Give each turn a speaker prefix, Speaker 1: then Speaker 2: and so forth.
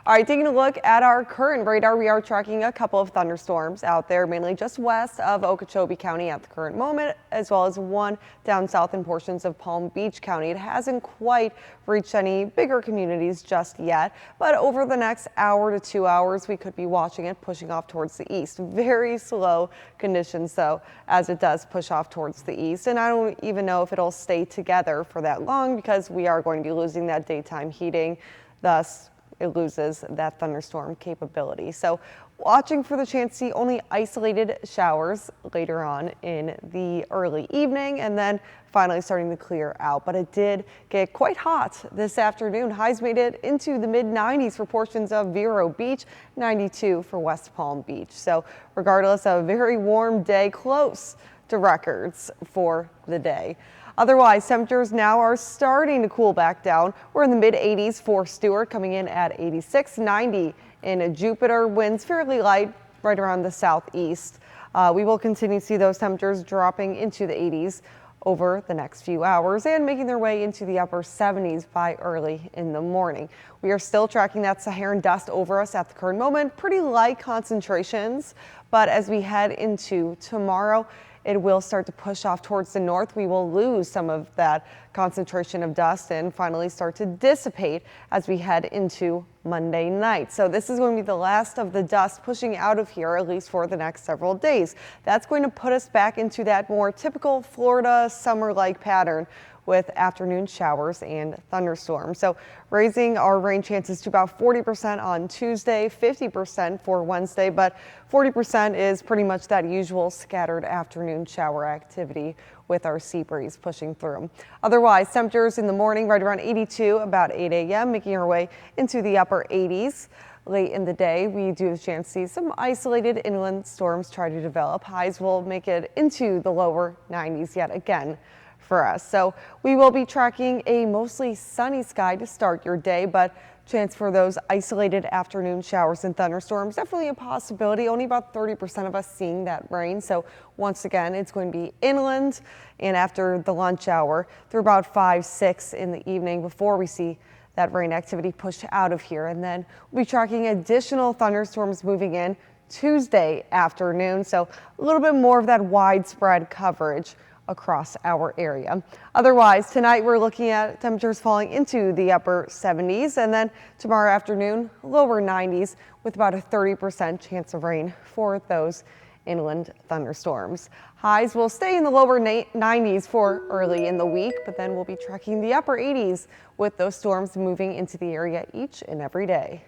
Speaker 1: All right, taking a look at our current radar, we are tracking a couple of thunderstorms out there, mainly just west of Okeechobee County at the current moment, as well as one down south in portions of Palm Beach County. It hasn't quite reached any bigger communities just yet, but over the next hour to 2 hours, we could be watching it pushing off towards the east. Very slow conditions, though, as it does push off towards the east. And I don't even know if it'll stay together for that long because we are going to be losing that daytime heating. Thus, it loses that thunderstorm capability. So watching for the chance to see only isolated showers later on in the early evening and then finally starting to clear out. But it did get quite hot this afternoon. Highs made it into the mid 90s for portions of Vero Beach, 92 for West Palm Beach. So regardless, a very warm day, close to records for the day. Otherwise, temperatures now are starting to cool back down. We're in the mid 80s for Stewart, coming in at 86, 90 in Jupiter. Winds fairly light right around the southeast. We will continue to see those temperatures dropping into the 80s over the next few hours and making their way into the upper 70s by early in the morning. We are still tracking that Saharan dust over us at the current moment. Pretty light concentrations, but as we head into tomorrow, it will start to push off towards the north. We will lose some of that concentration of dust and finally start to dissipate as we head into Monday night. So this is going to be the last of the dust pushing out of here, at least for the next several days. That's going to put us back into that more typical Florida summer-like pattern with afternoon showers and thunderstorms. So raising our rain chances to about 40% on Tuesday, 50% for Wednesday, but 40% is pretty much that usual scattered afternoon shower activity with our sea breeze pushing through. Otherwise, temperatures in the morning right around 82, about 8 a.m., making our way into the upper 80s. Late in the day, we do have a chance to see some isolated inland storms try to develop. Highs will make it into the lower 90s yet again for us. So we will be tracking a mostly sunny sky to start your day, but chance for those isolated afternoon showers and thunderstorms, definitely a possibility. Only about 30% of us seeing that rain. So once again, it's going to be inland and after the lunch hour through about 5, 6 in the evening before we see that rain activity pushed out of here. And then we'll be tracking additional thunderstorms moving in Tuesday afternoon. So a little bit more of that widespread coverage across our area. Otherwise, tonight we're looking at temperatures falling into the upper 70s and then tomorrow afternoon, lower 90s with about a 30% chance of rain for those inland thunderstorms. Highs will stay in the lower 90s for early in the week, but then we'll be tracking the upper 80s with those storms moving into the area each and every day.